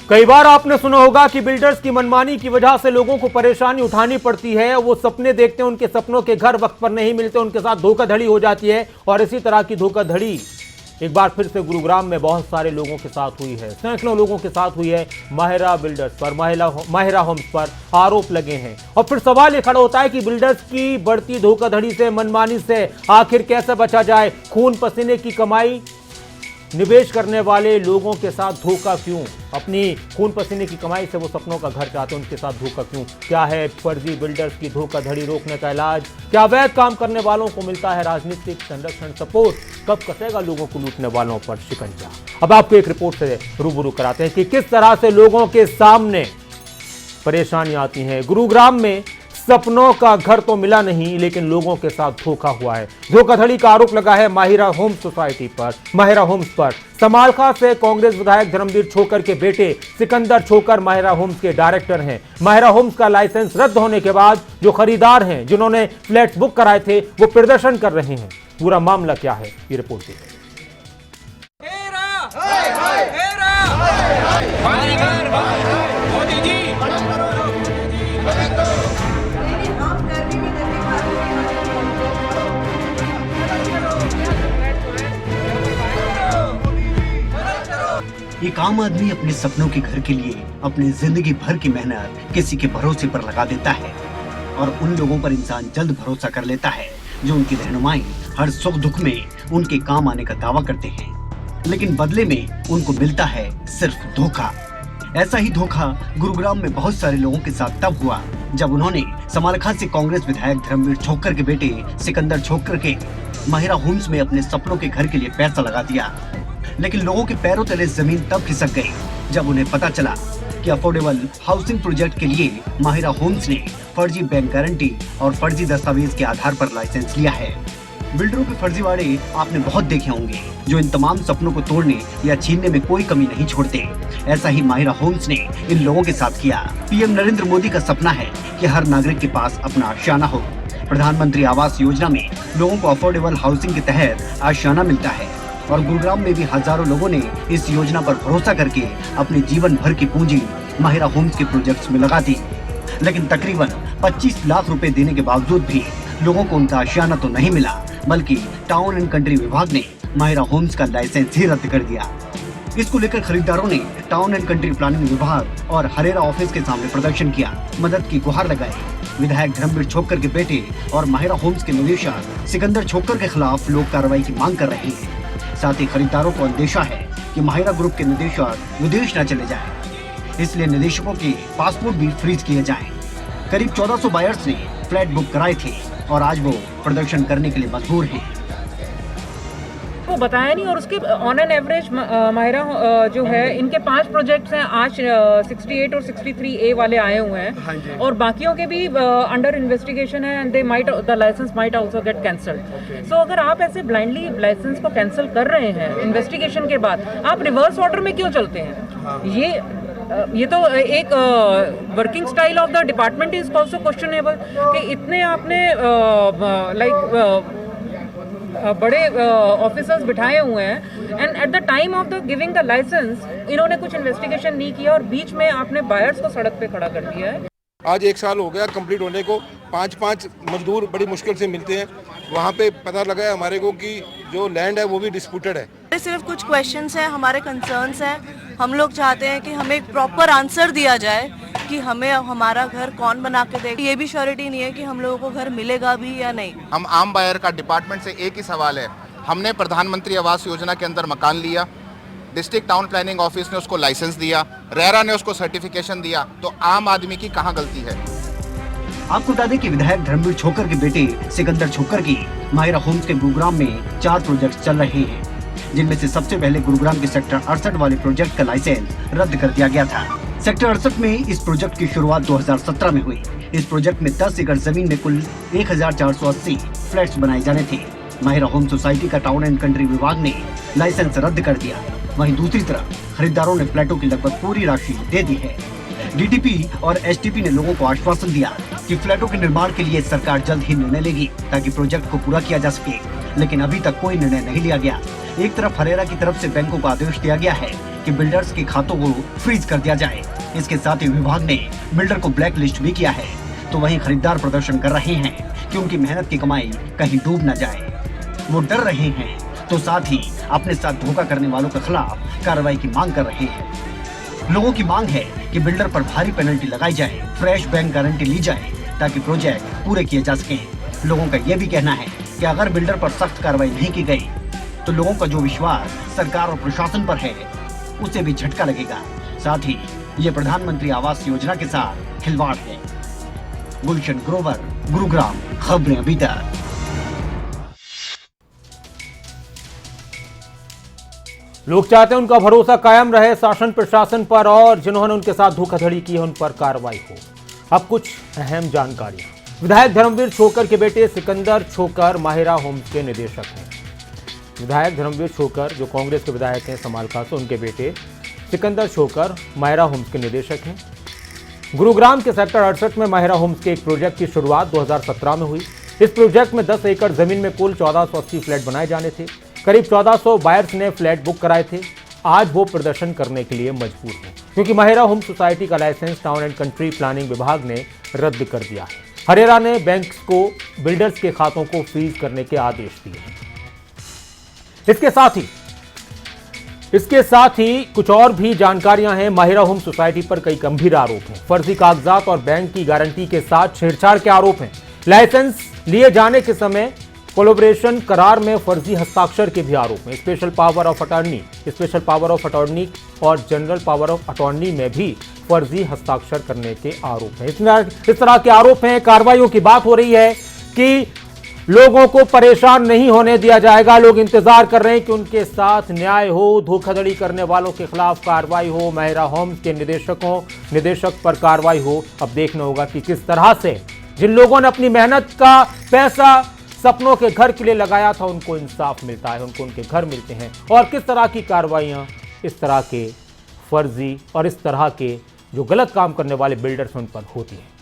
कई बार आपने सुना होगा कि बिल्डर्स की मनमानी की वजह से लोगों को परेशानी उठानी पड़ती है। वो सपने देखते हैं, उनके सपनों के घर वक्त पर नहीं मिलते, उनके साथ धोखाधड़ी हो जाती है। और इसी तरह की धोखाधड़ी एक बार फिर से गुरुग्राम में बहुत सारे लोगों के साथ हुई है। सैकड़ों लोगों के साथ हुई है। माहिरा बिल्डर्स पर, माहिरा होम्स पर आरोप लगे हैं। और फिर सवाल ये खड़ा होता है कि बिल्डर्स की बढ़ती धोखाधड़ी से, मनमानी से आखिर कैसे बचा जाए। खून पसीने की कमाई निवेश करने वाले लोगों के साथ धोखा क्यों? अपनी खून पसीने की कमाई से वो सपनों का घर चाहते हैं, उनके साथ धोखा क्यों? क्या है फर्जी बिल्डर्स की धोखाधड़ी रोकने का इलाज? क्या अवैध काम करने वालों को मिलता है राजनीतिक संरक्षण सपोर्ट? कब कसेगा लोगों को लूटने वालों पर शिकंजा? अब आपको एक रिपोर्ट से रूबरू कराते हैं कि किस तरह से लोगों के सामने परेशानी आती है। गुरुग्राम में सपनों का घर तो मिला नहीं, लेकिन लोगों के साथ धोखा हुआ है। धोखाधड़ी का आरोप लगा है माहिरा होम्स सोसाइटी पर, माहिरा होम्स पर। समालखा से कांग्रेस विधायक धर्मवीर छोकर के बेटे सिकंदर छोकर माहिरा होम्स के डायरेक्टर हैं। माहिरा होम्स का लाइसेंस रद्द होने के बाद जो खरीदार हैं, जिन्होंने फ्लैट्स बुक कराए थे, वो प्रदर्शन कर रहे हैं। पूरा मामला क्या है, ये रिपोर्ट देखिए। एक आम आदमी अपने सपनों के घर के लिए अपनी जिंदगी भर की मेहनत किसी के भरोसे पर लगा देता है और उन लोगों पर इंसान जल्द भरोसा कर लेता है जो उनकी रहनुमाई हर सुख दुख में उनके काम आने का दावा करते हैं, लेकिन बदले में उनको मिलता है सिर्फ धोखा। ऐसा ही धोखा गुरुग्राम में बहुत सारे लोगों के साथ तब हुआ जब उन्होंने समालखा से कांग्रेस विधायक धर्मवीर छोकर के बेटे सिकंदर छोकर के माहिरा होम्स में अपने सपनों के घर के लिए पैसा लगा दिया। लेकिन लोगों के पैरों तले जमीन तब खिसक गई जब उन्हें पता चला कि अफोर्डेबल हाउसिंग प्रोजेक्ट के लिए माहिरा होम्स ने फर्जी बैंक गारंटी और फर्जी दस्तावेज के आधार पर लाइसेंस लिया है। बिल्डरों के फर्जीवाड़े आपने बहुत देखे होंगे, जो इन तमाम सपनों को तोड़ने या छीनने में कोई कमी नहीं छोड़ते। ऐसा ही माहिरा होम्स ने इन लोगों के साथ किया। पीएम नरेंद्र मोदी का सपना है कि हर नागरिक के पास अपना आशियाना हो। प्रधानमंत्री आवास योजना में लोगों को अफोर्डेबल हाउसिंग के तहत आशियाना मिलता है और गुरुग्राम में भी हजारों लोगों ने इस योजना पर भरोसा करके अपने जीवन भर की पूंजी माहिरा होम्स के प्रोजेक्ट्स में लगा दी। लेकिन तकरीबन 25 लाख रुपए देने के बावजूद भी लोगों को उनका आशियाना तो नहीं मिला, बल्कि टाउन एंड कंट्री विभाग ने माहिरा होम्स का लाइसेंस ही रद्द कर दिया। इसको लेकर खरीदारों ने टाउन एंड कंट्री प्लानिंग विभाग और हरेरा ऑफिस के सामने प्रदर्शन किया, मदद की गुहार लगाई। विधायक धर्मवीर छोकर के बेटे और माहिरा होम्स के निदेशक सिकंदर छोकर के खिलाफ लोग कार्रवाई की मांग कर रहे हैं। साथ ही खरीदारों को अंदेशा है कि माहिरा ग्रुप के निदेशक विदेश न चले जाएं, इसलिए निदेशकों के पासपोर्ट भी फ्रीज किए जाएं। करीब 1400 बायर्स ने फ्लैट बुक कराए थे और आज वो प्रदर्शन करने के लिए मजबूर हैं। वो बताया नहीं। और उसके ऑन एन एवरेज माहिरा जो है, इनके 5 प्रोजेक्ट्स हैं। आज 68 और 63A वाले आए हुए हैं और बाकियों के भी अंडर इन्वेस्टिगेशन है and they might the licence might also get cancelled. So अगर आप ऐसे ब्लाइंडली लाइसेंस को कैंसिल कर रहे हैं इन्वेस्टिगेशन के बाद, आप रिवर्स ऑर्डर में क्यों चलते हैं? ये तो एक working style of the department is also questionable कि इतने आपने बड़े ऑफिसर्स बिठाए हुए हैं and at the time of the giving the license इन्होंने कुछ इन्वेस्टिगेशन नहीं किया और बीच में आपने बायर्स को सड़क पे खड़ा कर दिया है। आज 1 साल हो गया कंप्लीट होने को। 5-5 मजदूर बड़ी मुश्किल से मिलते हैं। वहाँ पे पता लगा है हमारे को कि जो लैंड है वो भी डिस्प्यूटेड है। सिर्फ कुछ क्वेश्चंस हैं, हमारे कंसर्न्स हैं। हम लोग चाहते हैं कि हमें एक प्रॉपर आंसर दिया जाए कि हमें हमारा घर कौन बना के देगा। ये भी श्योरिटी नहीं है कि हम लोगों को घर मिलेगा भी या नहीं। हम आम बायर का डिपार्टमेंट से एक ही सवाल है, हमने प्रधानमंत्री आवास योजना के अंदर मकान लिया, डिस्ट्रिक्ट टाउन प्लानिंग ऑफिस ने उसको लाइसेंस दिया, रेरा ने उसको सर्टिफिकेशन दिया, तो आम आदमी की कहाँ गलती है? आपको बता दें कि विधायक धर्मवीर छोकर के बेटे सिकंदर छोकर की माहिरा होम्स के गुरुग्राम में 4 प्रोजेक्ट चल रहे हैं, जिनमें से सबसे पहले गुरुग्राम के सेक्टर 68 वाले प्रोजेक्ट का लाइसेंस रद्द कर दिया गया था। सेक्टर 68 में इस प्रोजेक्ट की शुरुआत 2017 में हुई। इस प्रोजेक्ट में 10 एकड़ जमीन में कुल 1480 फ्लैट्स बनाए जाने थे। माहिरा होम सोसाइटी का टाउन एंड कंट्री विभाग ने लाइसेंस रद्द कर दिया। वहीं दूसरी तरफ खरीदारों ने फ्लैटों की लगभग पूरी राशि दे दी है। डीटीपी और एसटीपी ने लोगों को आश्वासन दिया कि फ्लैटों के निर्माण के लिए सरकार जल्द ही निर्णय लेगी ताकि प्रोजेक्ट को पूरा किया जा सके, लेकिन अभी तक कोई निर्णय नहीं लिया गया। एक तरफ हरेरा की तरफ से बैंकों को आदेश दिया गया है कि बिल्डर्स के खातों को फ्रीज कर दिया जाए। इसके साथ ही विभाग ने बिल्डर को ब्लैक लिस्ट भी किया है। तो वहीं खरीदार प्रदर्शन कर रहे हैं कि उनकी मेहनत की कमाई कहीं डूब न जाए। वो डर रहे हैं, तो साथ ही अपने साथ धोखा करने वालों के खिलाफ कार्रवाई की मांग कर रहे हैं। लोगों की मांग है कि बिल्डर पर भारी पेनल्टी लगाई जाए, फ्रेश बैंक गारंटी ली जाए ताकि प्रोजेक्ट पूरे किए जा सके। लोगों का यह भी कहना है कि अगर बिल्डर पर सख्त कार्रवाई नहीं की गई तो लोगों का जो विश्वास सरकार और प्रशासन पर है उसे भी झटका लगेगा। साथ ही ये प्रधानमंत्री आवास योजना के साथ खिलवाड़ है। गुलशन ग्रोवर, गुरुग्राम, खबरें अभी तक। लोग चाहते हैं उनका भरोसा कायम रहे शासन प्रशासन पर और जिन्होंने उनके साथ धोखाधड़ी की है उन पर कार्रवाई हो। अब कुछ अहम जानकारियां। विधायक धर्मवीर छोकर के बेटे सिकंदर छोकर माहिरा होम्स के निदेशक हैं। विधायक धर्मवीर छोकर जो कांग्रेस के विधायक हैं समालखा से, उनके बेटे सिकंदर छोकर माहिरा होम्स के निदेशक हैं। गुरुग्राम के सेक्टर 68 में माहिरा होम्स के एक प्रोजेक्ट की शुरुआत 2017 में हुई। इस प्रोजेक्ट में 10 एकड़ जमीन में कुल 1480 फ्लैट बनाए जाने थे। करीब 1400 बायर्स ने फ्लैट बुक कराए थे। आज वो प्रदर्शन करने के लिए मजबूर हैं क्योंकि माहिरा होम सोसाइटी का license town and country planning विभाग ने रद्द कर दिया है। हरेरा ने बैंक्स को बिल्डर्स के खातों को फ्रीज करने के आदेश दिए हैं। इसके साथ ही कुछ और भी जानकारियां हैं। माहिरा होम सोसाइटी पर कई गंभीर आरोप हैं। फर्जी कागजात और बैंक की गारंटी के साथ छेड़छाड़ के आरोप हैं। लाइसेंस लिए जाने के समय कोलैबोरेशन करार में फर्जी हस्ताक्षर के भी आरोप हैं। स्पेशल पावर ऑफ अटॉर्नी और जनरल पावर ऑफ अटॉर्नी में भी फर्जी हस्ताक्षर करने के आरोप हैं। इस तरह के आरोप हैं। कार्रवाइयों की बात हो रही है कि लोगों को परेशान नहीं होने दिया जाएगा। लोग इंतजार कर रहे हैं कि उनके साथ न्याय हो, धोखाधड़ी करने वालों के खिलाफ कार्रवाई हो, माहिरा होम्स के निदेशक पर कार्रवाई हो। अब देखना होगा कि किस तरह से जिन लोगों ने अपनी मेहनत का पैसा सपनों के घर के लिए लगाया था उनको इंसाफ मिलता है, उनको उनके घर मिलते हैं, और किस तरह की कार्रवाइयां इस तरह के फर्जी और इस तरह के जो गलत काम करने वाले बिल्डर्स उन पर होती हैं।